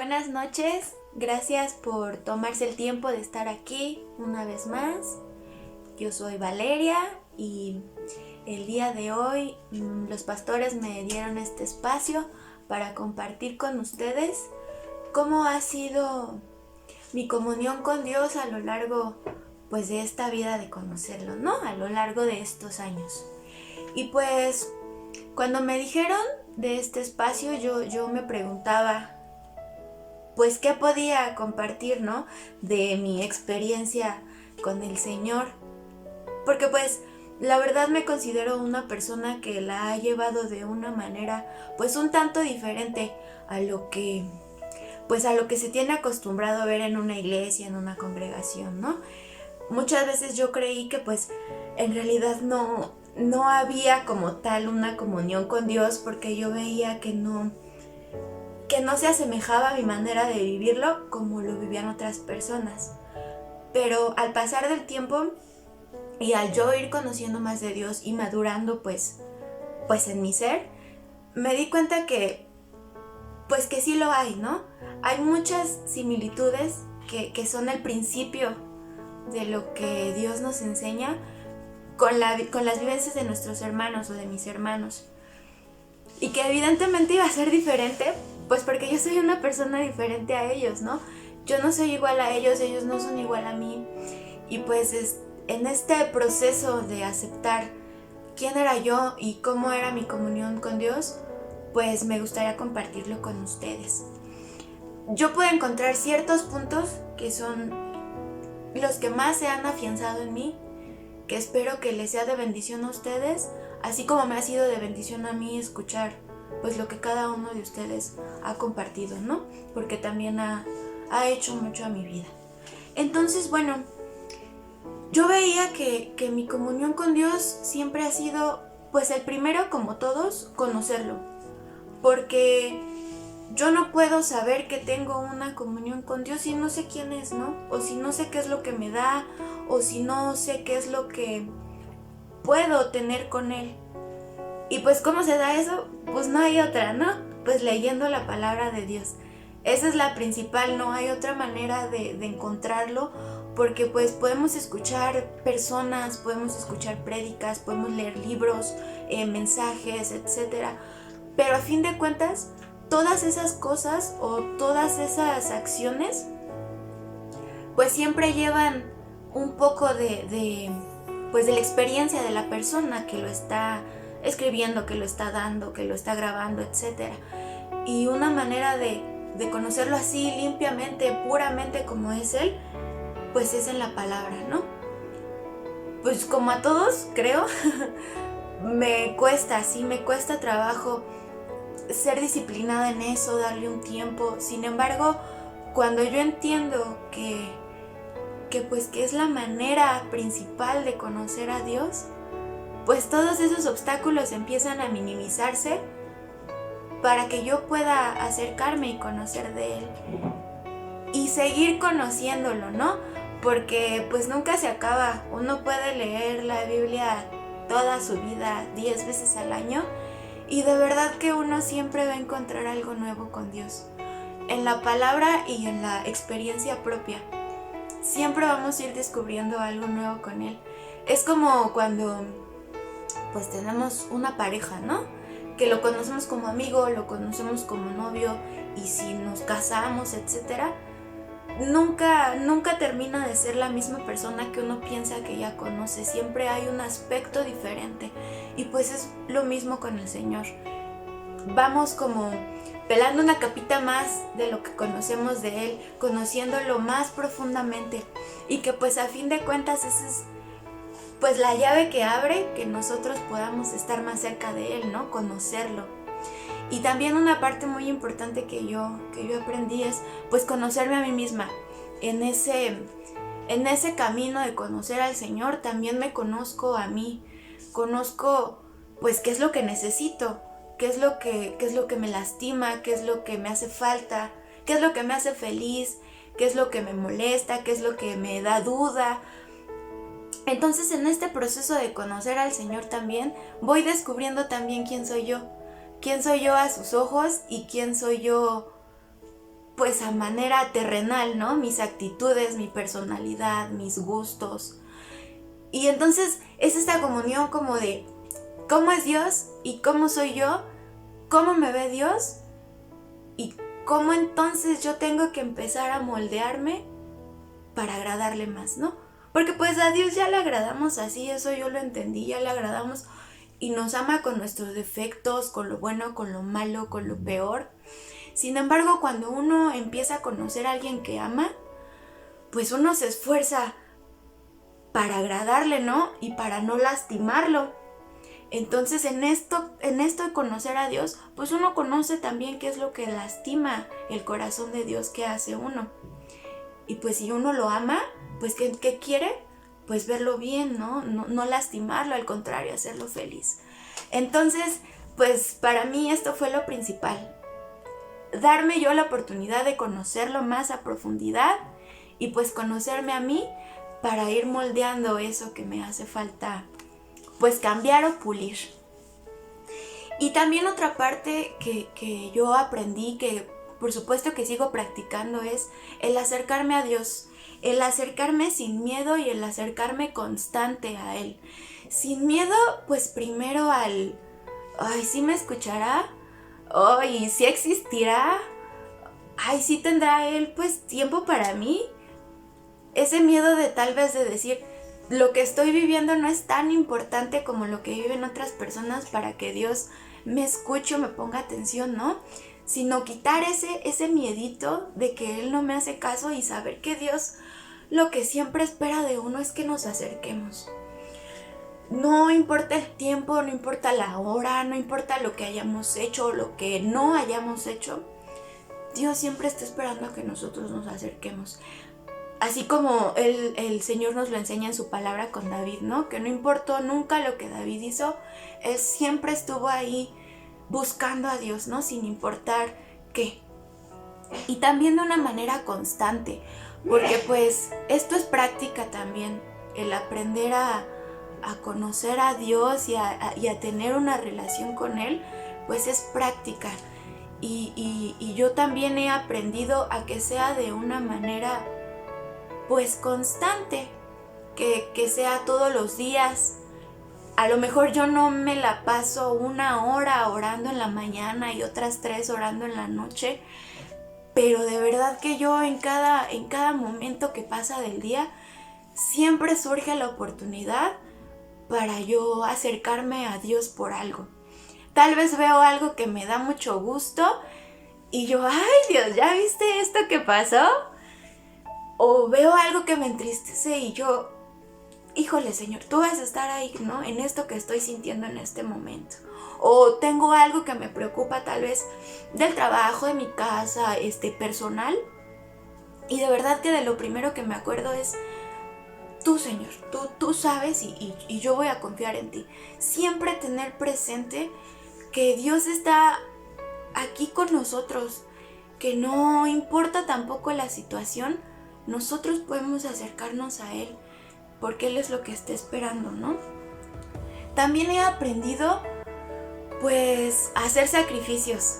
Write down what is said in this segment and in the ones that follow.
buenas noches. Gracias por tomarse el tiempo de estar aquí una vez más. Yo soy Valeria y el día de hoy los pastores me dieron este espacio para compartir con ustedes cómo ha sido mi comunión con Dios a lo largo pues de esta vida de conocerlo, ¿no? A lo largo de estos años. Y pues cuando me dijeron de este espacio yo me preguntaba pues qué podía compartir, ¿no? De mi experiencia con el Señor. Porque pues la verdad me considero una persona que la ha llevado de una manera pues un tanto diferente a lo que se tiene acostumbrado a ver en una iglesia, en una congregación, ¿no? Muchas veces yo creí que pues en realidad no había como tal una comunión con Dios, porque yo veía que no se asemejaba a mi manera de vivirlo como lo vivían otras personas. Pero al pasar del tiempo y al yo ir conociendo más de Dios y madurando pues en mi ser, me di cuenta que sí lo hay, ¿no? Hay muchas similitudes que son el principio de lo que Dios nos enseña con las vivencias de nuestros hermanos o de mis hermanos. Y que evidentemente iba a ser diferente, pues porque yo soy una persona diferente a ellos, ¿no? Yo no soy igual a ellos no son igual a mí. Y pues en este proceso de aceptar quién era yo y cómo era mi comunión con Dios, pues me gustaría compartirlo con ustedes. Yo puedo encontrar ciertos puntos que son los que más se han afianzado en mí, que espero que les sea de bendición a ustedes, así como me ha sido de bendición a mí escuchar pues lo que cada uno de ustedes ha compartido, ¿no? Porque también ha hecho mucho a mi vida. Entonces, bueno, yo veía que mi comunión con Dios siempre ha sido, pues el primero, como todos, conocerlo. Porque yo no puedo saber que tengo una comunión con Dios si no sé quién es, ¿no? O si no sé qué es lo que me da, o si no sé qué es lo que puedo tener con Él. Y pues ¿cómo se da eso? Pues no hay otra, ¿no? Pues leyendo la palabra de Dios. Esa es la principal, no hay otra manera de encontrarlo, porque pues podemos escuchar personas, podemos escuchar prédicas, podemos leer libros, mensajes, etc. Pero a fin de cuentas, todas esas cosas o todas esas acciones pues siempre llevan un poco de la experiencia de la persona que lo está escribiendo, que lo está dando, que lo está grabando, etc. Y una manera de conocerlo así limpiamente, puramente como es Él, pues es en la palabra, ¿no? Pues como a todos, creo, me cuesta trabajo ser disciplinada en eso, darle un tiempo. Sin embargo, cuando yo entiendo que es la manera principal de conocer a Dios, pues todos esos obstáculos empiezan a minimizarse para que yo pueda acercarme y conocer de Él y seguir conociéndolo, ¿no? Porque pues nunca se acaba. Uno puede leer la Biblia toda su vida 10 veces al año y de verdad que uno siempre va a encontrar algo nuevo con Dios, en la palabra y en la experiencia propia. Siempre vamos a ir descubriendo algo nuevo con Él. Es como cuando pues tenemos una pareja, ¿no? Que lo conocemos como amigo, lo conocemos como novio, y si nos casamos, etc., nunca termina de ser la misma persona que uno piensa que ya conoce. Siempre hay un aspecto diferente, y pues es lo mismo con el Señor. Vamos como pelando una capita más de lo que conocemos de Él, conociéndolo más profundamente, y que pues a fin de cuentas esa es pues la llave que abre que nosotros podamos estar más cerca de Él, ¿no? Conocerlo. Y también una parte muy importante que yo aprendí es pues conocerme a mí misma. En ese camino de conocer al Señor también me conozco a mí. Conozco pues qué es lo que necesito, qué es lo que me lastima, qué es lo que me hace falta, qué es lo que me hace feliz, qué es lo que me molesta, qué es lo que me da duda. Entonces en este proceso de conocer al Señor también voy descubriendo también quién soy yo a sus ojos, y quién soy yo pues a manera terrenal, ¿no? Mis actitudes, mi personalidad, mis gustos. Y entonces es esta comunión como de cómo es Dios y cómo soy yo, cómo me ve Dios y cómo entonces yo tengo que empezar a moldearme para agradarle más, ¿no? Porque pues a Dios ya le agradamos así, eso yo lo entendí, ya le agradamos y nos ama con nuestros defectos, con lo bueno, con lo malo, con lo peor. Sin embargo, cuando uno empieza a conocer a alguien que ama, pues uno se esfuerza para agradarle, ¿no? Y para no lastimarlo. Entonces en esto de conocer a Dios, pues uno conoce también qué es lo que lastima el corazón de Dios que hace uno. Y pues si uno lo ama, pues ¿qué quiere? Pues verlo bien, ¿no? No lastimarlo, al contrario, hacerlo feliz. Entonces, pues para mí esto fue lo principal. Darme yo la oportunidad de conocerlo más a profundidad y pues conocerme a mí para ir moldeando eso que me hace falta, pues cambiar o pulir. Y también otra parte que yo aprendí, que por supuesto que sigo practicando, es el acercarme a Dios, el acercarme sin miedo y el acercarme constante a Él. Sin miedo, pues primero ay, ¿sí me escuchará? Ay, ¿sí existirá? Ay, ¿sí tendrá Él pues tiempo para mí? Ese miedo de tal vez de decir, lo que estoy viviendo no es tan importante como lo que viven otras personas para que Dios me escuche o me ponga atención, ¿no? Sino quitar ese miedito de que Él no me hace caso y saber que Dios lo que siempre espera de uno es que nos acerquemos. No importa el tiempo, no importa la hora, no importa lo que hayamos hecho o lo que no hayamos hecho, Dios siempre está esperando a que nosotros nos acerquemos. Así como el Señor nos lo enseña en su palabra con David, ¿no? Que no importó nunca lo que David hizo, él siempre estuvo ahí buscando a Dios, ¿no? Sin importar qué. Y también de una manera constante, porque pues esto es práctica también, el aprender a conocer a Dios y a tener una relación con Él, pues es práctica. Y yo también he aprendido a que sea de una manera pues constante, que sea todos los días. A lo mejor yo no me la paso 1 hora orando en la mañana y otras 3 orando en la noche, pero de verdad que yo en cada momento que pasa del día siempre surge la oportunidad para yo acercarme a Dios por algo. Tal vez veo algo que me da mucho gusto y yo, ay Dios, ¿ya viste esto que pasó? O veo algo que me entristece y yo, híjole Señor, tú vas a estar ahí, ¿no? En esto que estoy sintiendo en este momento. O tengo algo que me preocupa tal vez del trabajo, de mi casa, personal. Y de verdad que de lo primero que me acuerdo es, tú Señor, tú sabes y yo voy a confiar en ti. Siempre tener presente que Dios está aquí con nosotros, que no importa tampoco la situación, nosotros podemos acercarnos a Él, porque Él es lo que está esperando, ¿no? También he aprendido, pues, a hacer sacrificios.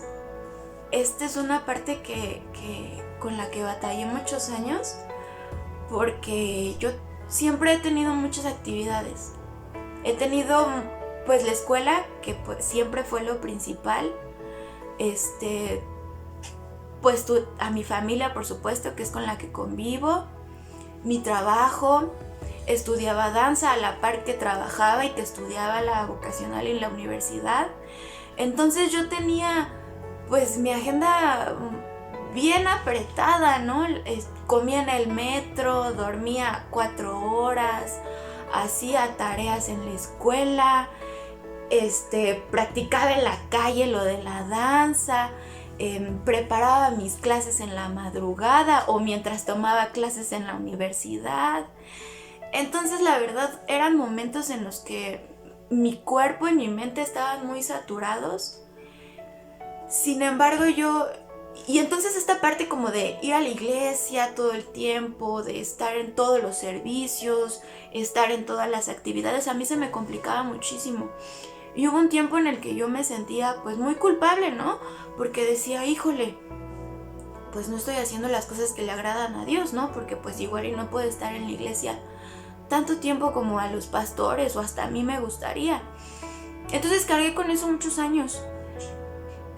Esta es una parte que con la que batallé muchos años, porque yo siempre he tenido muchas actividades. He tenido, pues, la escuela, que pues, siempre fue lo principal. Pues a mi familia, por supuesto, que es con la que convivo. Mi trabajo, estudiaba danza a la par que trabajaba y que estudiaba la vocacional en la universidad. Entonces yo tenía pues mi agenda bien apretada, ¿no? Comía en el metro, dormía 4 horas, hacía tareas en la escuela, practicaba en la calle lo de la danza, preparaba mis clases en la madrugada o mientras tomaba clases en la universidad. Entonces la verdad eran momentos en los que mi cuerpo y mi mente estaban muy saturados. Sin embargo y entonces esta parte como de ir a la iglesia todo el tiempo, de estar en todos los servicios, estar en todas las actividades, a mí se me complicaba muchísimo. Y hubo un tiempo en el que yo me sentía pues muy culpable, ¿no? Porque decía, híjole, pues no estoy haciendo las cosas que le agradan a Dios, ¿no? Porque pues igual y no puedo estar en la iglesia tanto tiempo como a los pastores o hasta a mí me gustaría. Entonces cargué con eso muchos años.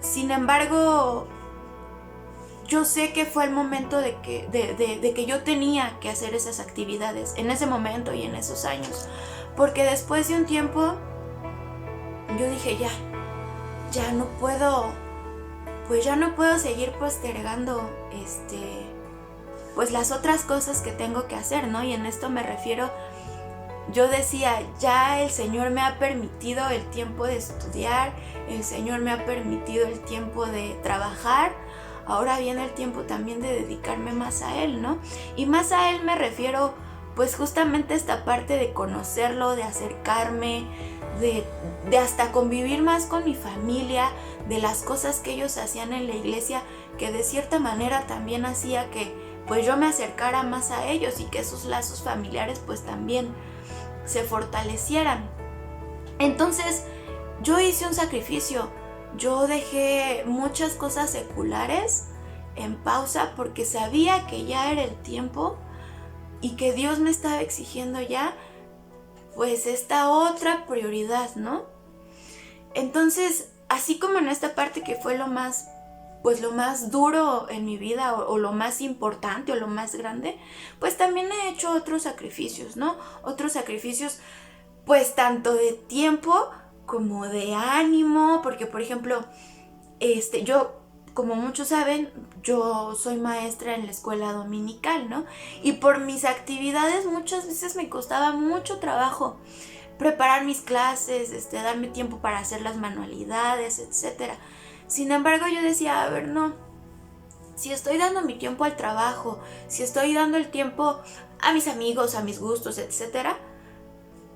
Sin embargo, yo sé que fue el momento de que yo tenía que hacer esas actividades en ese momento y en esos años. Porque después de un tiempo, yo dije, ya no puedo, pues ya no puedo seguir postergando pues las otras cosas que tengo que hacer, ¿no? Y en esto me refiero, yo decía, ya el Señor me ha permitido el tiempo de estudiar, el Señor me ha permitido el tiempo de trabajar, ahora viene el tiempo también de dedicarme más a Él, ¿no? Y más a Él me refiero, pues justamente a esta parte de conocerlo, de acercarme, de hasta convivir más con mi familia, de las cosas que ellos hacían en la iglesia, que de cierta manera también hacía que pues yo me acercara más a ellos y que esos lazos familiares pues también se fortalecieran. Entonces yo hice un sacrificio, yo dejé muchas cosas seculares en pausa porque sabía que ya era el tiempo y que Dios me estaba exigiendo ya pues esta otra prioridad, ¿no? Entonces, así como en esta parte que fue lo más duro en mi vida o lo más importante o lo más grande, pues también he hecho otros sacrificios, ¿no? Otros sacrificios, pues tanto de tiempo como de ánimo, porque por ejemplo, yo, como muchos saben, yo soy maestra en la escuela dominical, ¿no? Y por mis actividades muchas veces me costaba mucho trabajo preparar mis clases, darme tiempo para hacer las manualidades, etc. Sin embargo, yo decía, a ver, no, si estoy dando mi tiempo al trabajo, si estoy dando el tiempo a mis amigos, a mis gustos, etc.,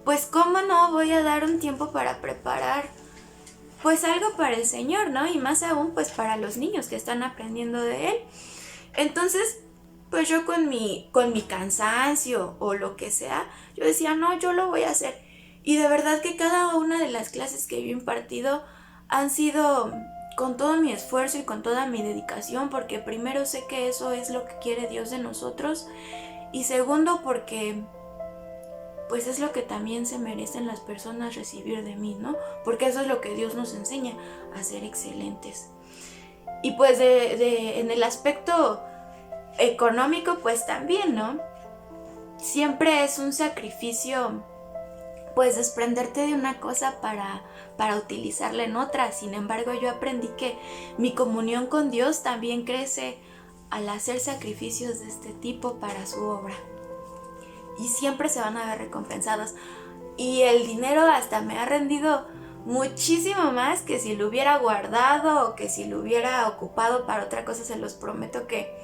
pues cómo no voy a dar un tiempo para preparar pues algo para el Señor, ¿no? Y más aún pues para los niños que están aprendiendo de Él. Entonces, pues yo con mi cansancio o lo que sea, yo decía, no, yo lo voy a hacer. Y de verdad que cada una de las clases que yo he impartido han sido con todo mi esfuerzo y con toda mi dedicación, porque primero sé que eso es lo que quiere Dios de nosotros, y segundo porque pues es lo que también se merecen las personas recibir de mí, ¿no? Porque eso es lo que Dios nos enseña, a ser excelentes. Y pues en el aspecto económico, pues también, ¿no? Siempre es un sacrificio, pues desprenderte de una cosa para utilizarla en otra. Sin embargo, yo aprendí que mi comunión con Dios también crece al hacer sacrificios de este tipo para su obra. Y siempre se van a ver recompensados. Y el dinero hasta me ha rendido muchísimo más que si lo hubiera guardado o que si lo hubiera ocupado para otra cosa. Se los prometo que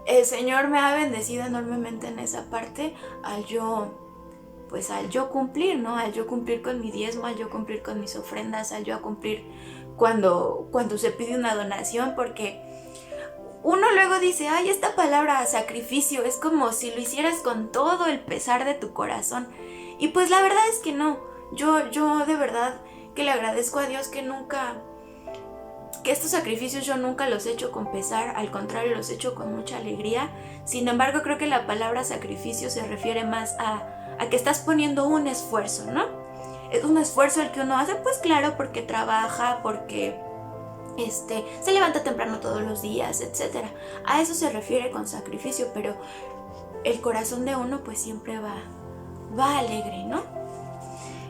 el Señor me ha bendecido enormemente en esa parte al yo cumplir, ¿no? Al yo cumplir con mi diezmo, al yo cumplir con mis ofrendas, al yo cumplir cuando se pide una donación, porque uno luego dice, ay, esta palabra sacrificio es como si lo hicieras con todo el pesar de tu corazón. Y pues la verdad es que no. Yo de verdad que le agradezco a Dios que estos sacrificios yo nunca los he hecho con pesar, al contrario, los he hecho con mucha alegría. Sin embargo, creo que la palabra sacrificio se refiere más a que estás poniendo un esfuerzo, ¿no? Es un esfuerzo el que uno hace, pues claro, porque trabaja, porque se levanta temprano todos los días, etc. A eso se refiere con sacrificio, pero el corazón de uno pues siempre va alegre, ¿no?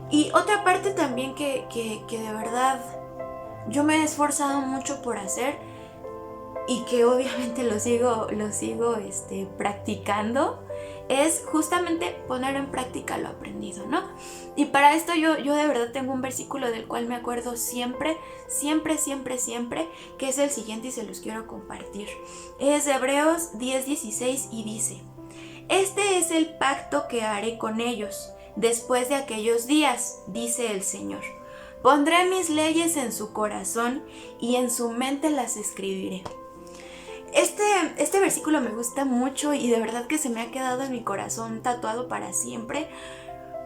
Y otra parte también que de verdad yo me he esforzado mucho por hacer y que obviamente lo sigo practicando, es justamente poner en práctica lo aprendido, ¿no? Y para esto yo de verdad tengo un versículo del cual me acuerdo siempre, que es el siguiente y se los quiero compartir. Es de Hebreos 10:16 y dice: este es el pacto que haré con ellos después de aquellos días, dice el Señor. Pondré mis leyes en su corazón y en su mente las escribiré. Este versículo me gusta mucho y de verdad que se me ha quedado en mi corazón tatuado para siempre,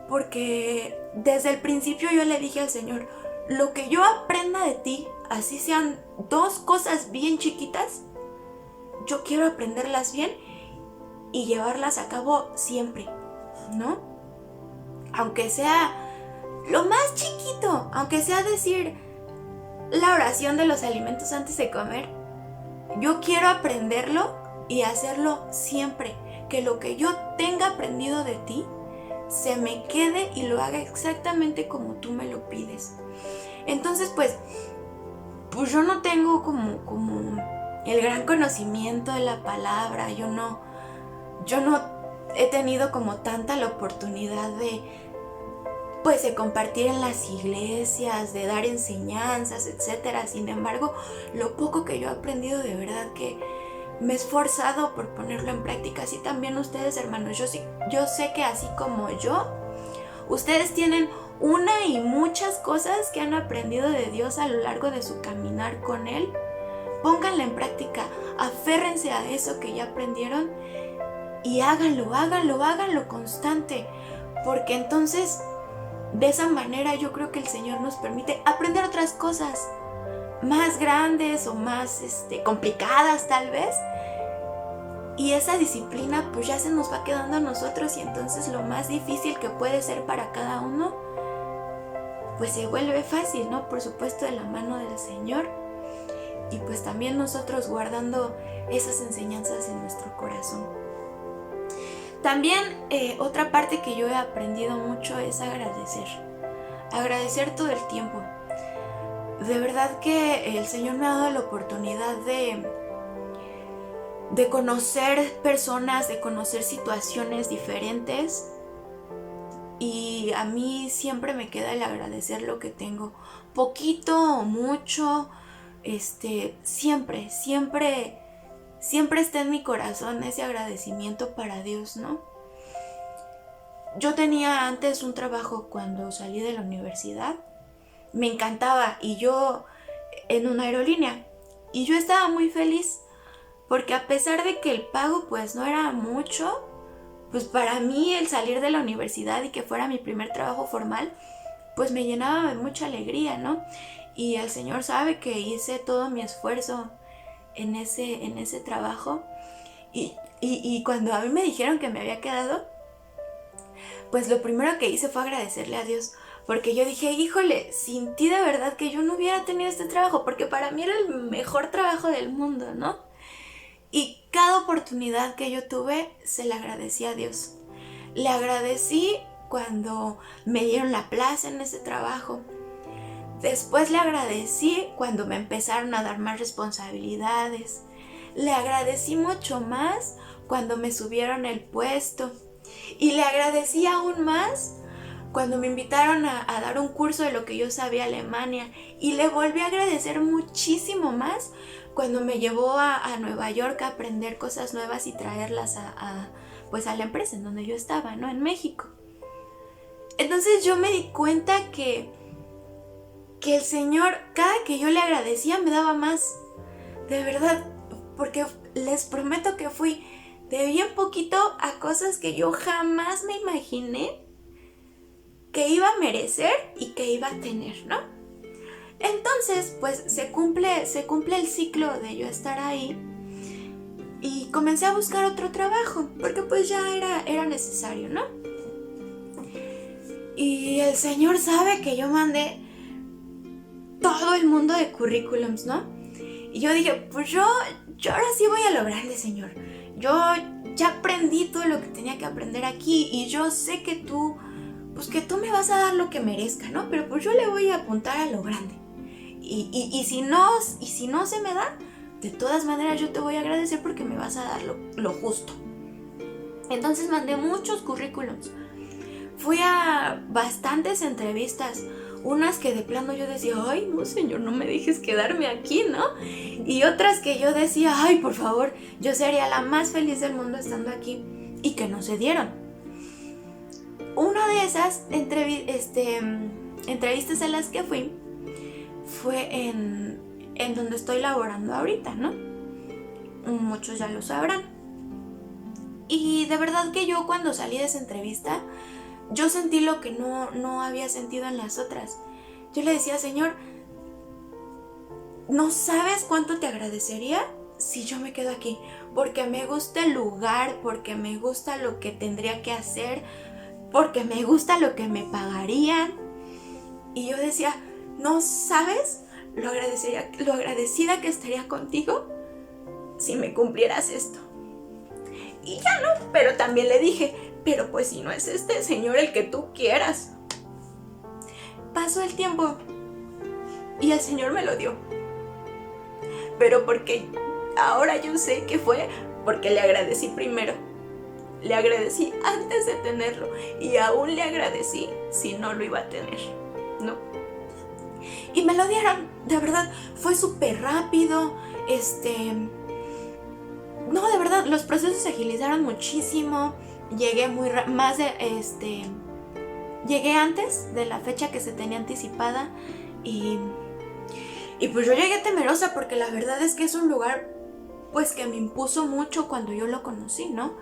porque desde el principio yo le dije al Señor, lo que yo aprenda de ti, así sean 2 cosas bien chiquitas, yo quiero aprenderlas bien y llevarlas a cabo siempre, ¿no? Aunque sea lo más chiquito, aunque sea decir la oración de los alimentos antes de comer, yo quiero aprenderlo y hacerlo siempre. Que lo que yo tenga aprendido de ti se me quede y lo haga exactamente como tú me lo pides. Entonces, pues yo no tengo como el gran conocimiento de la palabra. Yo no he tenido como tanta la oportunidad de compartir en las iglesias, de dar enseñanzas, etcétera. Sin embargo, lo poco que yo he aprendido, de verdad que me he esforzado por ponerlo en práctica. Así también ustedes, hermanos. Yo sé que así como yo, ustedes tienen una y muchas cosas que han aprendido de Dios a lo largo de su caminar con Él. Pónganla en práctica, aférrense a eso que ya aprendieron y háganlo constante, porque entonces de esa manera yo creo que el Señor nos permite aprender otras cosas más grandes o más complicadas tal vez, y esa disciplina pues ya se nos va quedando a nosotros, y entonces lo más difícil que puede ser para cada uno pues se vuelve fácil, ¿no? Por supuesto, de la mano del Señor, y pues también nosotros guardando esas enseñanzas en nuestro corazón. También otra parte que yo he aprendido mucho es agradecer todo el tiempo. De verdad que el Señor me ha dado la oportunidad de conocer personas, de conocer situaciones diferentes, y a mí siempre me queda el agradecer lo que tengo, poquito o mucho, siempre está en mi corazón ese agradecimiento para Dios, ¿no? Yo tenía antes un trabajo cuando salí de la universidad, me encantaba, y yo en una aerolínea, y yo estaba muy feliz, porque a pesar de que el pago pues no era mucho, pues para mí el salir de la universidad y que fuera mi primer trabajo formal, pues me llenaba de mucha alegría, ¿no? Y el Señor sabe que hice todo mi esfuerzo en ese trabajo, y cuando a mí me dijeron que me había quedado, pues lo primero que hice fue agradecerle a Dios, porque yo dije, híjole, sin ti de verdad que yo no hubiera tenido este trabajo, porque para mí era el mejor trabajo del mundo, ¿no? Y cada oportunidad que yo tuve, se la agradecí a Dios. Le agradecí cuando me dieron la plaza en ese trabajo. Después le agradecí cuando me empezaron a dar más responsabilidades. Le agradecí mucho más cuando me subieron el puesto. Y le agradecí aún más cuando me invitaron a dar un curso de lo que yo sabía Alemania. Y le volví a agradecer muchísimo más cuando me llevó a Nueva York a aprender cosas nuevas y traerlas a la empresa en donde yo estaba, ¿no? En México. Entonces yo me di cuenta que el Señor, cada que yo le agradecía, me daba más. De verdad, porque les prometo que fui de bien poquito a cosas que yo jamás me imaginé que iba a merecer y que iba a tener, ¿no? Entonces, pues se cumple el ciclo de yo estar ahí, y comencé a buscar otro trabajo, porque pues ya era necesario, ¿no? Y el Señor sabe que yo mandé todo el mundo de currículums, ¿no? Y yo dije, pues yo ahora sí voy a lo grande, Señor. Yo ya aprendí todo lo que tenía que aprender aquí, y yo sé que tú me vas a dar lo que merezca, ¿no? Pero pues yo le voy a apuntar a lo grande. Y si no se me da, de todas maneras yo te voy a agradecer porque me vas a dar lo justo. Entonces mandé muchos currículums. Fui a bastantes entrevistas, unas que de plano yo decía, ay, no, Señor, no me dejes quedarme aquí, ¿no? Y otras que yo decía, ay, por favor, yo sería la más feliz del mundo estando aquí, y que no se dieron. Una de esas entrevistas a las que fui fue en donde estoy laborando ahorita, ¿no? Muchos ya lo sabrán. Y de verdad que yo, cuando salí de esa entrevista, yo sentí lo que no había sentido en las otras. Yo le decía, Señor, ¿no sabes cuánto te agradecería si yo me quedo aquí? Porque me gusta el lugar, porque me gusta lo que tendría que hacer, porque me gusta lo que me pagarían. Y yo decía, no sabes lo agradecida que estaría contigo si me cumplieras esto. Y ya no, pero también le dije, pero pues si no es este señor el que tú quieras. Pasó el tiempo y el Señor me lo dio. Pero porque ahora yo sé que fue porque le agradecí primero. Le agradecí antes de tenerlo y aún le agradecí si no lo iba a tener, ¿no? Y me lo dieron, de verdad, fue súper rápido, no, de verdad, los procesos se agilizaron muchísimo, llegué llegué antes de la fecha que se tenía anticipada y pues yo llegué temerosa porque la verdad es que es un lugar pues que me impuso mucho cuando yo lo conocí, ¿no?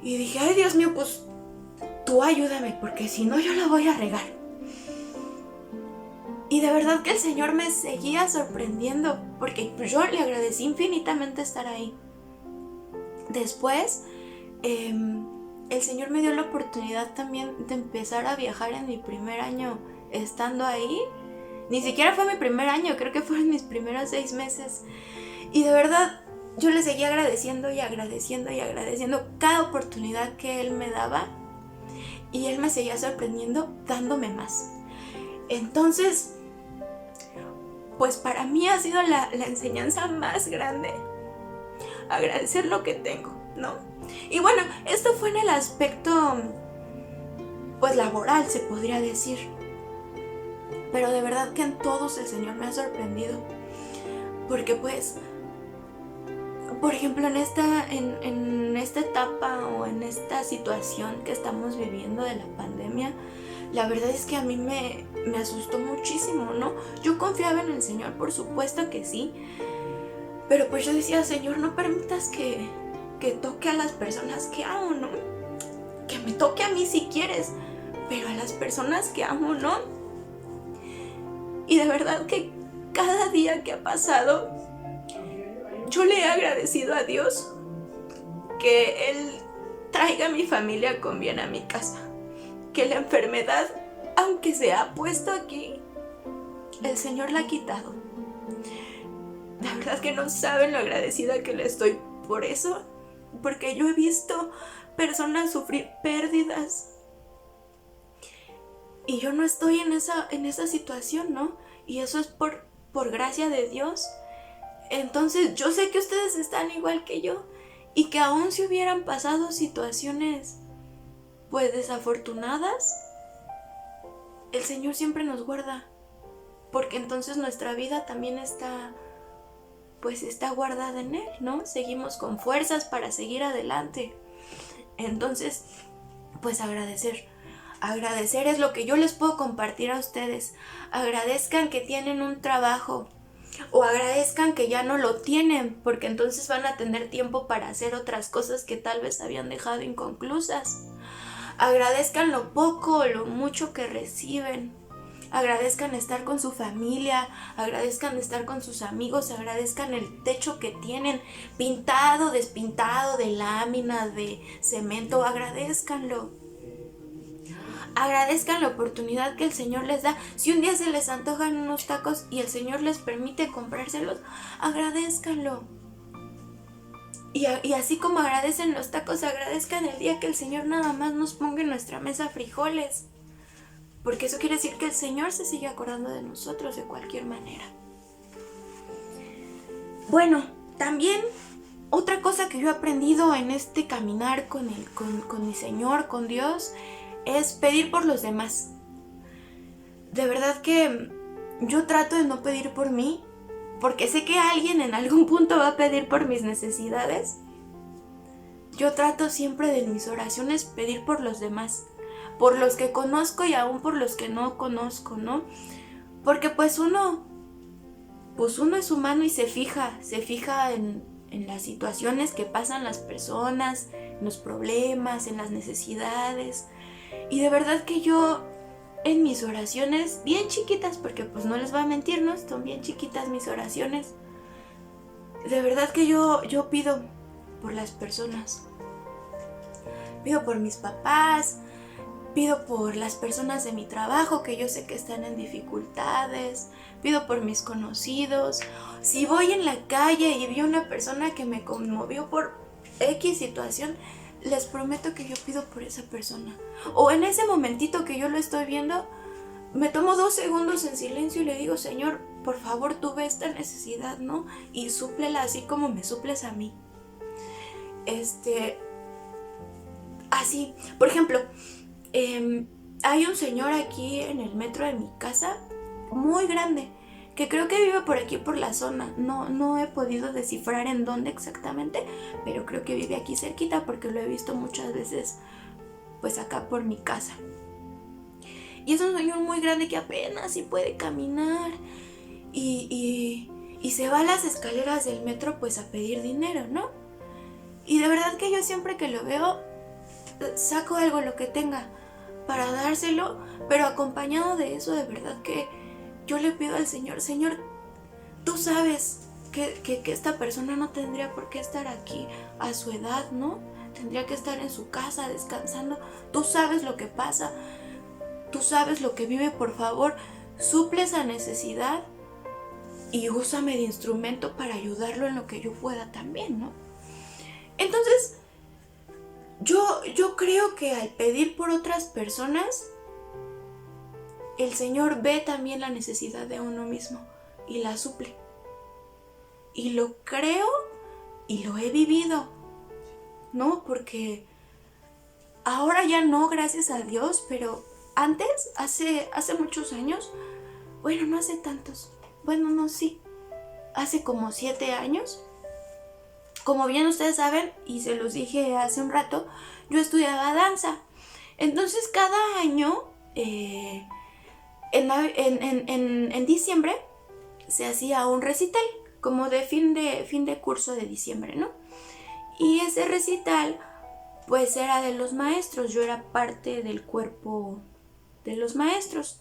Y dije, ay Dios mío, pues tú ayúdame porque si no yo la voy a regar. Y de verdad que el Señor me seguía sorprendiendo porque yo le agradecí infinitamente estar ahí. Después, el Señor me dio la oportunidad también de empezar a viajar en mi primer año estando ahí. Ni siquiera fue mi primer año, creo que fueron mis primeros 6 meses. Y de verdad, yo le seguía agradeciendo y agradeciendo y agradeciendo cada oportunidad que Él me daba. Y Él me seguía sorprendiendo dándome más. Entonces, pues para mí ha sido la enseñanza más grande, agradecer lo que tengo, ¿no? Y bueno, esto fue en el aspecto, pues laboral, se podría decir. Pero de verdad que en todos el Señor me ha sorprendido. Porque pues, por ejemplo, en esta etapa o en esta situación que estamos viviendo de la pandemia, la verdad es que a mí me asustó muchísimo, ¿no? Yo confiaba en el Señor, por supuesto que sí, pero pues yo decía, Señor, no permitas que toque a las personas que amo, ¿no? Que me toque a mí si quieres, pero a las personas que amo, ¿no? Y de verdad que cada día que ha pasado, yo le he agradecido a Dios que Él traiga a mi familia con bien a mi casa. Que la enfermedad, aunque se ha puesto aquí, el Señor la ha quitado. La verdad que no saben lo agradecida que le estoy por eso, porque yo he visto personas sufrir pérdidas y yo no estoy en esa situación, ¿no? Y eso es por gracia de Dios. Entonces yo sé que ustedes están igual que yo y que aún si hubieran pasado situaciones pues desafortunadas, el Señor siempre nos guarda, porque entonces nuestra vida también está guardada en Él, ¿no? Seguimos con fuerzas para seguir adelante. Entonces, pues agradecer es lo que yo les puedo compartir a ustedes. Agradezcan que tienen un trabajo o agradezcan que ya no lo tienen, porque entonces van a tener tiempo para hacer otras cosas que tal vez habían dejado inconclusas. Agradezcan lo poco o lo mucho que reciben. Agradezcan estar con su familia, agradezcan estar con sus amigos, agradezcan el techo que tienen, pintado, despintado, de lámina, de cemento, agradezcanlo. Agradezcan la oportunidad que el Señor les da. Si un día se les antojan unos tacos y el Señor les permite comprárselos, agradezcanlo. Y así como agradecen los tacos, agradezcan el día que el Señor nada más nos ponga en nuestra mesa frijoles. Porque eso quiere decir que el Señor se sigue acordando de nosotros de cualquier manera. Bueno, también otra cosa que yo he aprendido en este caminar con mi Señor, con Dios, es pedir por los demás. De verdad que yo trato de no pedir por mí, porque sé que alguien en algún punto va a pedir por mis necesidades. Yo trato siempre de en mis oraciones pedir por los demás, por los que conozco y aún por los que no conozco, ¿no? Porque pues uno es humano y se fija en las situaciones que pasan las personas, en los problemas, en las necesidades. Y de verdad que yo en mis oraciones, bien chiquitas, porque pues no les voy a mentir, ¿no? Son bien chiquitas mis oraciones. de verdad que yo pido por las personas. Pido por mis papás, pido por las personas de mi trabajo que yo sé que están en dificultades, pido por mis conocidos. Si voy en la calle y vi a una persona que me conmovió por X situación, les prometo que yo pido por esa persona. O en ese momentito que yo lo estoy viendo, me tomo 2 segundos en silencio y le digo, Señor, por favor, tú ves esta necesidad, ¿no? Y súplela así como me suples a mí. Así, por ejemplo, hay un señor aquí en el metro de mi casa, muy grande, que creo que vive por aquí, por la zona. No he podido descifrar en dónde exactamente, pero creo que vive aquí cerquita porque lo he visto muchas veces, pues acá por mi casa. Y es un señor muy grande que apenas sí puede caminar y se va a las escaleras del metro pues a pedir dinero, ¿no? Y de verdad que yo siempre que lo veo, saco algo, lo que tenga, para dárselo, pero acompañado de eso, de verdad que yo le pido al Señor, Señor, tú sabes que esta persona no tendría por qué estar aquí a su edad, ¿no? Tendría que estar en su casa descansando. Tú sabes lo que pasa, tú sabes lo que vive, por favor, suple esa necesidad y úsame de instrumento para ayudarlo en lo que yo pueda también, ¿no? Entonces, yo creo que al pedir por otras personas, el Señor ve también la necesidad de uno mismo y la suple. Y lo creo y lo he vivido, ¿no? Porque ahora ya no, gracias a Dios, pero antes, hace muchos años, bueno, no hace tantos, bueno, no, sí, hace como 7 años, como bien ustedes saben, y se los dije hace un rato, yo estudiaba danza. Entonces cada año, en diciembre, se hacía un recital, como de fin de curso de diciembre, ¿no? Y ese recital, pues era de los maestros, yo era parte del cuerpo de los maestros.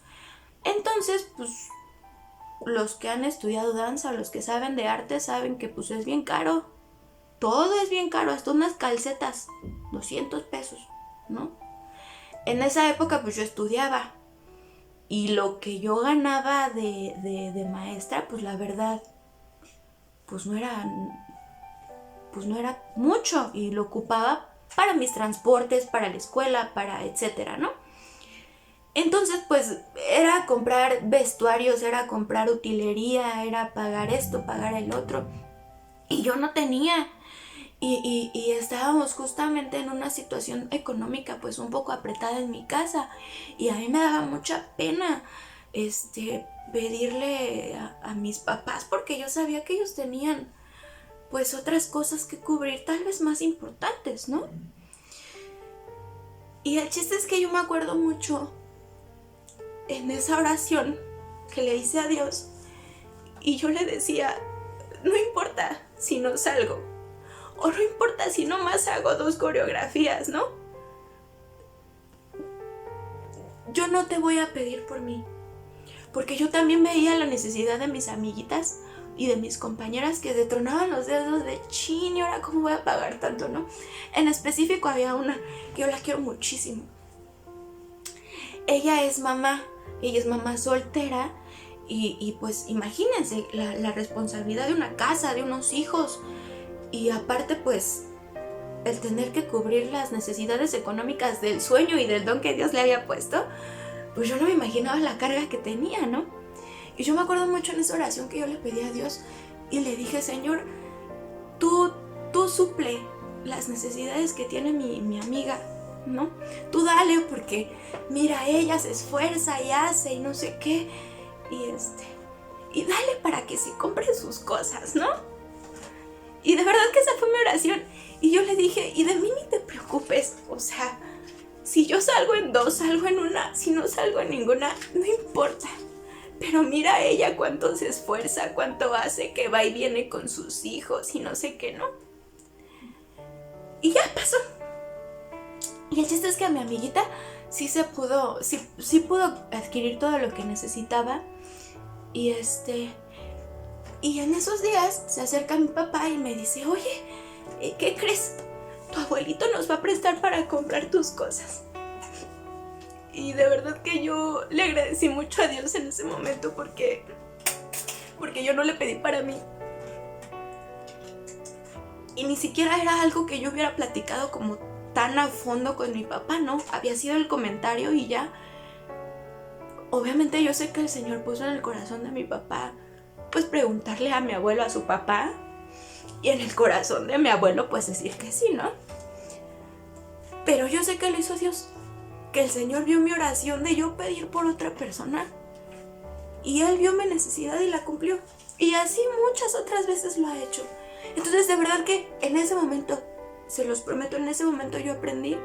Entonces, pues, los que han estudiado danza, los que saben de arte, saben que pues es bien caro. Todo es bien caro, hasta unas calcetas, 200 pesos, ¿no? En esa época pues yo estudiaba y lo que yo ganaba de maestra, pues la verdad, pues no era mucho y lo ocupaba para mis transportes, para la escuela, para etcétera, ¿no? Entonces pues era comprar vestuarios, era comprar utilería, era pagar esto, pagar el otro y yo no tenía. Y estábamos justamente en una situación económica pues un poco apretada en mi casa y a mí me daba mucha pena pedirle a mis papás porque yo sabía que ellos tenían pues otras cosas que cubrir, tal vez más importantes, ¿no? Y el chiste es que yo me acuerdo mucho en esa oración que le hice a Dios y yo le decía, no importa si no salgo, o no importa si nomás hago 2 coreografías, ¿no? Yo no te voy a pedir por mí, porque yo también veía la necesidad de mis amiguitas y de mis compañeras que detronaban los dedos de chin, y ahora cómo voy a pagar tanto, ¿no? En específico había una que yo la quiero muchísimo. Ella es mamá soltera y pues imagínense la responsabilidad de una casa, de unos hijos. Y aparte pues el tener que cubrir las necesidades económicas del sueño y del don que Dios le había puesto, pues yo no me imaginaba la carga que tenía, ¿no? Y yo me acuerdo mucho en esa oración que yo le pedí a Dios y le dije, Señor, tú suple las necesidades que tiene mi amiga, ¿no? Tú dale porque mira, ella se esfuerza y hace y no sé qué y dale para que se compre sus cosas, ¿no? Y de verdad que esa fue mi oración. Y yo le dije, y de mí ni te preocupes. O sea, si yo salgo en 2, salgo en 1. Si no salgo en ninguna, no importa. Pero mira a ella cuánto se esfuerza, cuánto hace, que va y viene con sus hijos y no sé qué, ¿no? Y ya pasó. Y el chiste es que a mi amiguita sí pudo adquirir todo lo que necesitaba. Y Y en esos días se acerca mi papá y me dice, oye, ¿qué crees? Tu abuelito nos va a prestar para comprar tus cosas. Y de verdad que yo le agradecí mucho a Dios en ese momento porque yo no le pedí para mí. Y ni siquiera era algo que yo hubiera platicado como tan a fondo con mi papá, ¿no? Había sido el comentario y ya. Obviamente yo sé que el Señor puso en el corazón de mi papá, pues preguntarle a mi abuelo, a su papá, y en el corazón de mi abuelo, pues decir que sí, ¿no? Pero yo sé que lo hizo Dios, que el Señor vio mi oración de yo pedir por otra persona, y Él vio mi necesidad y la cumplió. Y así muchas otras veces lo ha hecho. Entonces de verdad que en ese momento, se los prometo, en ese momento yo aprendí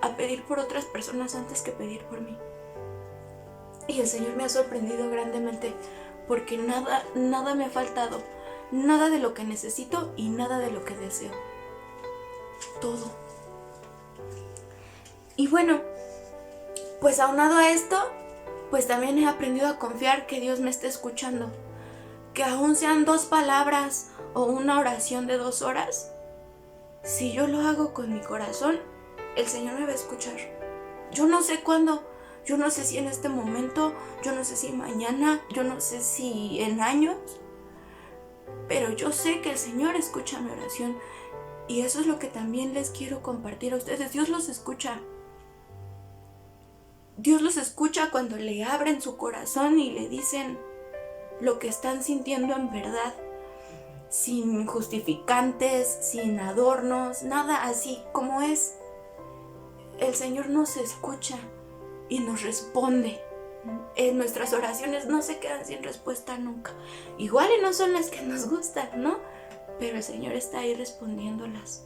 a pedir por otras personas antes que pedir por mí. Y el Señor me ha sorprendido grandemente porque nada me ha faltado, nada de lo que necesito y nada de lo que deseo. Todo. Y bueno, pues aunado a esto, pues también he aprendido a confiar que Dios me está escuchando. Que aún sean 2 palabras o una oración de 2 horas, si yo lo hago con mi corazón, el Señor me va a escuchar. Yo no sé cuándo, yo no sé si en este momento, yo no sé si mañana, yo no sé si en años, pero yo sé que el Señor escucha mi oración y eso es lo que también les quiero compartir a ustedes. Dios los escucha. Dios los escucha cuando le abren su corazón y le dicen lo que están sintiendo en verdad, sin justificantes, sin adornos, nada, así como es. El Señor nos escucha y nos responde. Nuestras oraciones no se quedan sin respuesta nunca. Igual y no son las que nos gustan, ¿no? Pero el Señor está ahí respondiéndolas.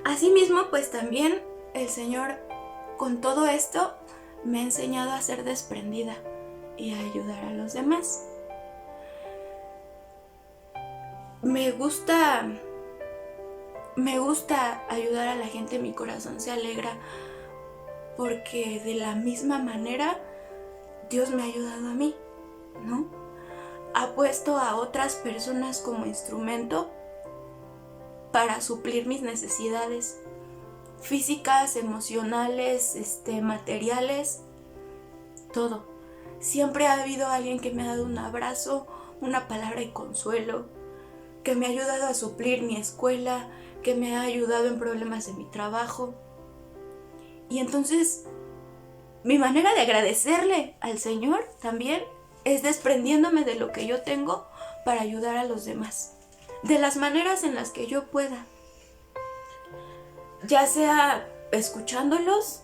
Asimismo, pues también el Señor, con todo esto, me ha enseñado a ser desprendida y a ayudar a los demás. Me gusta ayudar a la gente, mi corazón se alegra porque de la misma manera Dios me ha ayudado a mí, ¿no? Ha puesto a otras personas como instrumento para suplir mis necesidades físicas, emocionales, materiales, todo. Siempre ha habido alguien que me ha dado un abrazo, una palabra de consuelo, que me ha ayudado a suplir mi escuela, que me ha ayudado en problemas de mi trabajo. Y entonces, mi manera de agradecerle al Señor también es desprendiéndome de lo que yo tengo para ayudar a los demás, de las maneras en las que yo pueda. Ya sea escuchándolos,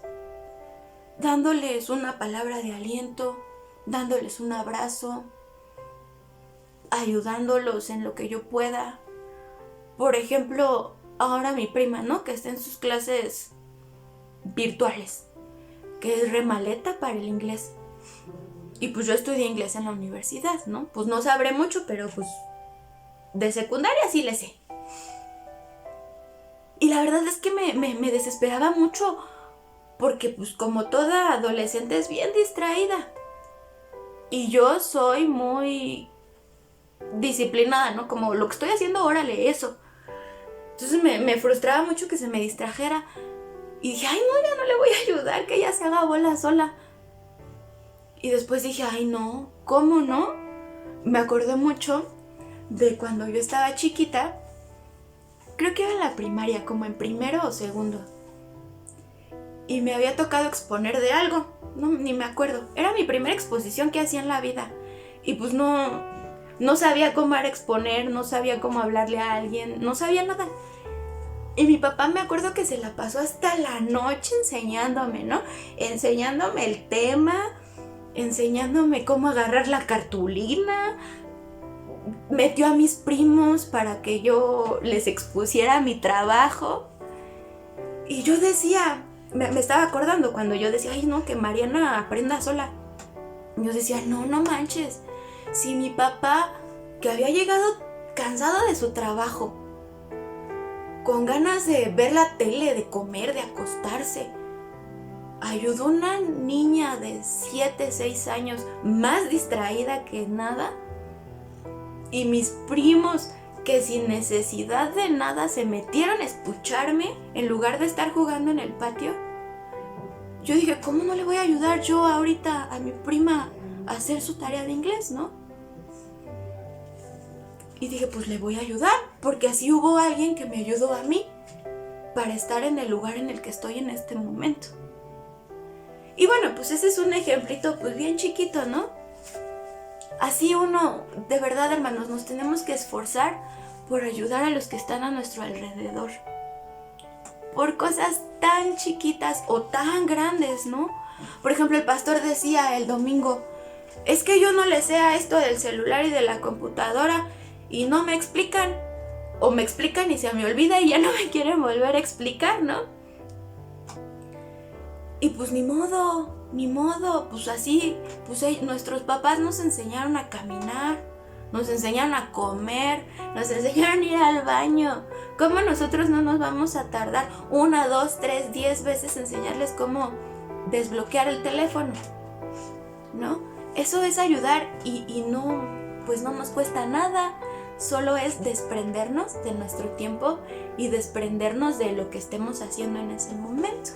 dándoles una palabra de aliento, dándoles un abrazo, ayudándolos en lo que yo pueda. Por ejemplo, ahora mi prima, ¿no? Que está en sus clases virtuales, que es remaleta para el inglés. Y pues yo estudié inglés en la universidad, ¿no? Pues no sabré mucho, pero pues de secundaria sí le sé. Y la verdad es que me desesperaba mucho porque pues como toda adolescente es bien distraída. Y yo soy muy disciplinada, ¿no? Como lo que estoy haciendo, órale, eso. Entonces me frustraba mucho que se me distrajera. Y dije, ay no, ya no le voy a ayudar, que ella se haga bola sola. Y después dije, ay no, ¿cómo no? Me acordé mucho de cuando yo estaba chiquita. Creo que era en la primaria, como en primero o segundo. Y me había tocado exponer de algo, no, ni me acuerdo. Era mi primera exposición que hacía en la vida. Y pues no sabía cómo era exponer, no sabía cómo hablarle a alguien, no sabía nada. Y mi papá me acuerdo que se la pasó hasta la noche enseñándome, ¿no? Enseñándome el tema, enseñándome cómo agarrar la cartulina. Metió a mis primos para que yo les expusiera mi trabajo. Y yo decía, me estaba acordando cuando yo decía, ay no, que Mariana aprenda sola. Yo decía, no manches. Si mi papá, que había llegado cansado de su trabajo, con ganas de ver la tele, de comer, de acostarse, ayudó a una niña de 7, 6 años, más distraída que nada, Y mis primos, que sin necesidad de nada se metieron a escucharme en lugar de estar jugando en el patio. Yo dije, ¿cómo no le voy a ayudar yo ahorita a mi prima a hacer su tarea de inglés, no? Y dije, pues le voy a ayudar, porque así hubo alguien que me ayudó a mí para estar en el lugar en el que estoy en este momento. Y bueno, pues ese es un ejemplito pues bien chiquito, ¿no? Así uno, de verdad, hermanos, nos tenemos que esforzar por ayudar a los que están a nuestro alrededor. Por cosas tan chiquitas o tan grandes, ¿no? Por ejemplo, el pastor decía el domingo, es que yo no le sé a esto del celular y de la computadora y no me explican. O me explican y se me olvida y ya no me quieren volver a explicar, ¿no? Y pues ni modo, pues así, pues nuestros papás nos enseñaron a caminar, nos enseñaron a comer, nos enseñaron a ir al baño. ¿Cómo nosotros no nos vamos a tardar 1, 2, 3, 10 veces enseñarles cómo desbloquear el teléfono? ¿No? Eso es ayudar y no, pues no nos cuesta nada. Solo es desprendernos de nuestro tiempo y desprendernos de lo que estemos haciendo en ese momento.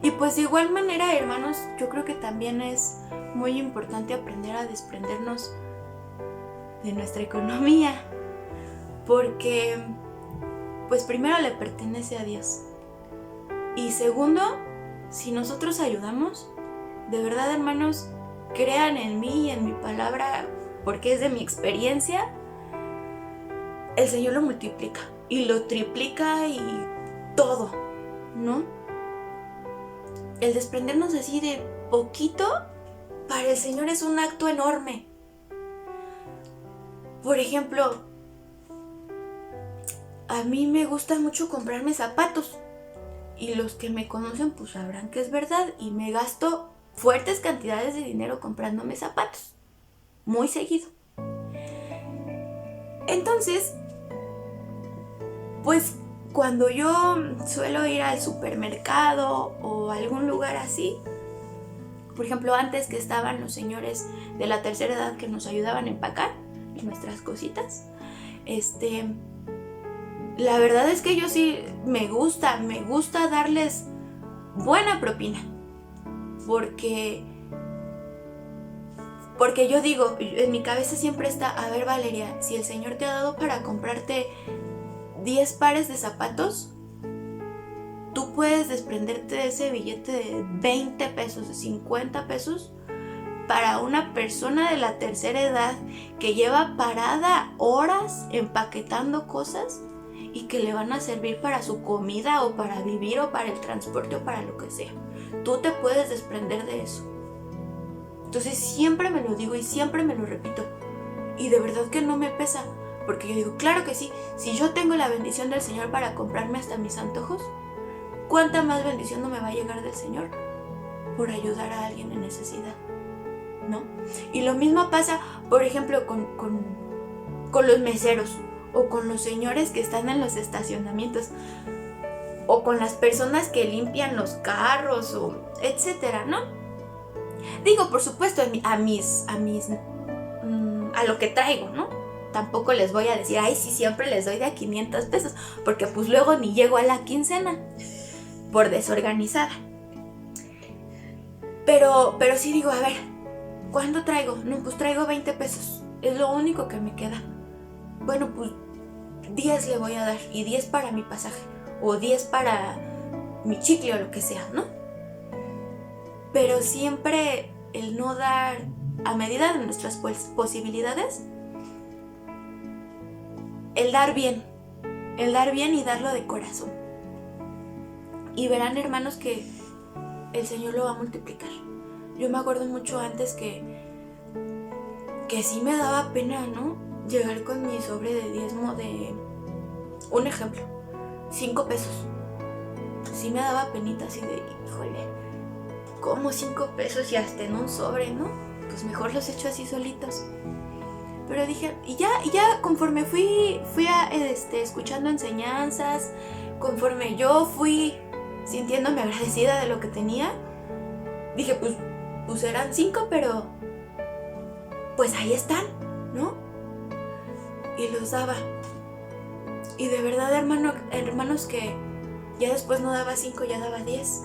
Y pues de igual manera, hermanos, yo creo que también es muy importante aprender a desprendernos de nuestra economía, porque pues primero le pertenece a Dios. Y segundo, si nosotros ayudamos, de verdad, hermanos, crean en mí y en mi palabra, porque es de mi experiencia, el Señor lo multiplica y lo triplica y todo, ¿no? El desprendernos así de poquito, para el Señor es un acto enorme. Por ejemplo, a mí me gusta mucho comprarme zapatos. Y los que me conocen pues sabrán que es verdad. Y me gasto fuertes cantidades de dinero comprándome zapatos. Muy seguido. Entonces, pues cuando yo suelo ir al supermercado o a algún lugar así, por ejemplo, antes que estaban los señores de la tercera edad que nos ayudaban a empacar nuestras cositas, la verdad es que yo sí me gusta darles buena propina, porque yo digo, en mi cabeza siempre está, a ver, Valeria, si el Señor te ha dado para comprarte 10 pares de zapatos, tú puedes desprenderte de ese billete de 20 pesos, de 50 pesos, para una persona de la tercera edad que lleva parada horas empaquetando cosas y que le van a servir para su comida o para vivir o para el transporte o para lo que sea. Tú te puedes desprender de eso. Entonces siempre me lo digo y siempre me lo repito. Y de verdad que no me pesa. Porque yo digo, claro que sí, si yo tengo la bendición del Señor para comprarme hasta mis antojos, ¿cuánta más bendición no me va a llegar del Señor por ayudar a alguien en necesidad? ¿No? Y lo mismo pasa, por ejemplo, con los meseros, o con los señores que están en los estacionamientos, o con las personas que limpian los carros, o etcétera, ¿no? Digo, por supuesto, a lo que traigo, ¿no? Tampoco les voy a decir, ay, sí, siempre les doy de a 500 pesos, porque pues luego ni llego a la quincena, por desorganizada. Pero sí digo, a ver, ¿cuánto traigo? No, pues traigo 20 pesos, es lo único que me queda. Bueno, pues 10 le voy a dar, y 10 para mi pasaje, o 10 para mi chicle o lo que sea, ¿no? Pero siempre el no dar a medida de nuestras posibilidades, el dar bien y darlo de corazón. Y verán, hermanos, que el Señor lo va a multiplicar. Yo me acuerdo mucho antes que sí me daba pena, ¿no? Llegar con mi sobre de diezmo de, un ejemplo, 5 pesos. Sí me daba penita así de, híjole, ¿cómo 5 pesos y hasta en un sobre, no? Pues mejor los echo así solitos. Pero dije, y ya conforme fui escuchando enseñanzas, conforme yo fui sintiéndome agradecida de lo que tenía, dije, pues eran 5, pero pues ahí están, ¿no? y los daba. Y de verdad, hermanos, que ya después no daba 5, ya daba 10.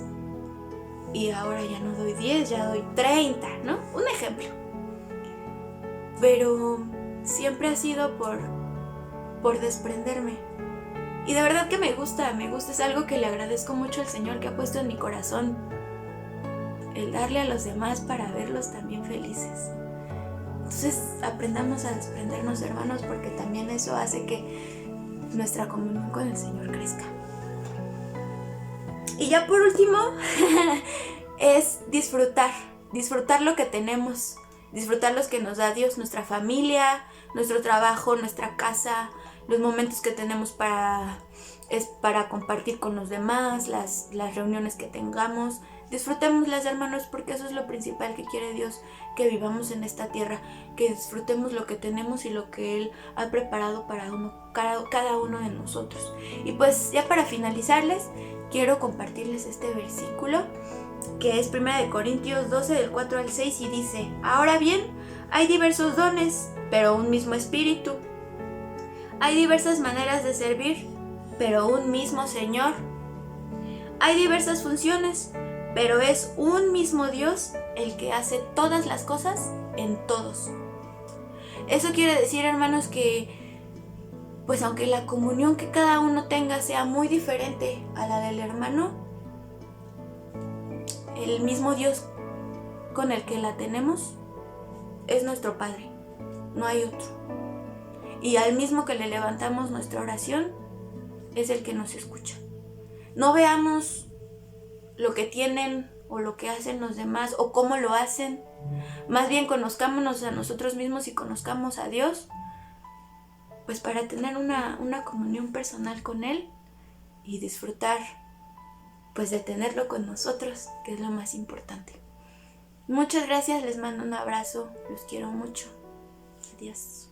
Y ahora ya no doy 10, ya doy 30, ¿no? Un ejemplo. Pero siempre ha sido por desprenderme. Y de verdad que me gusta, es algo que le agradezco mucho al Señor que ha puesto en mi corazón. El darle a los demás para verlos también felices. Entonces aprendamos a desprendernos, hermanos, porque también eso hace que nuestra comunión con el Señor crezca. Y ya por último, es disfrutar lo que tenemos, disfrutar los que nos da Dios, nuestra familia, nuestro trabajo, nuestra casa, los momentos que tenemos para compartir con los demás, las reuniones que tengamos. Disfrutémoslas, hermanos, porque eso es lo principal que quiere Dios, que vivamos en esta tierra, que disfrutemos lo que tenemos y lo que Él ha preparado para cada uno de nosotros. Y pues ya para finalizarles, quiero compartirles este versículo, que es 1 Corintios 12, del 4 al 6, y dice: ahora bien, hay diversos dones, pero un mismo espíritu. Hay diversas maneras de servir, pero un mismo Señor. Hay diversas funciones, pero es un mismo Dios el que hace todas las cosas en todos. Eso quiere decir, hermanos, que pues aunque la comunión que cada uno tenga sea muy diferente a la del hermano, el mismo Dios con el que la tenemos es nuestro Padre, no hay otro. Y al mismo que le levantamos nuestra oración, es el que nos escucha. No veamos lo que tienen o lo que hacen los demás o cómo lo hacen. Más bien conozcámonos a nosotros mismos y conozcamos a Dios, pues para tener una comunión personal con Él y disfrutar pues de tenerlo con nosotros, que es lo más importante. Muchas gracias, les mando un abrazo, los quiero mucho. Adiós.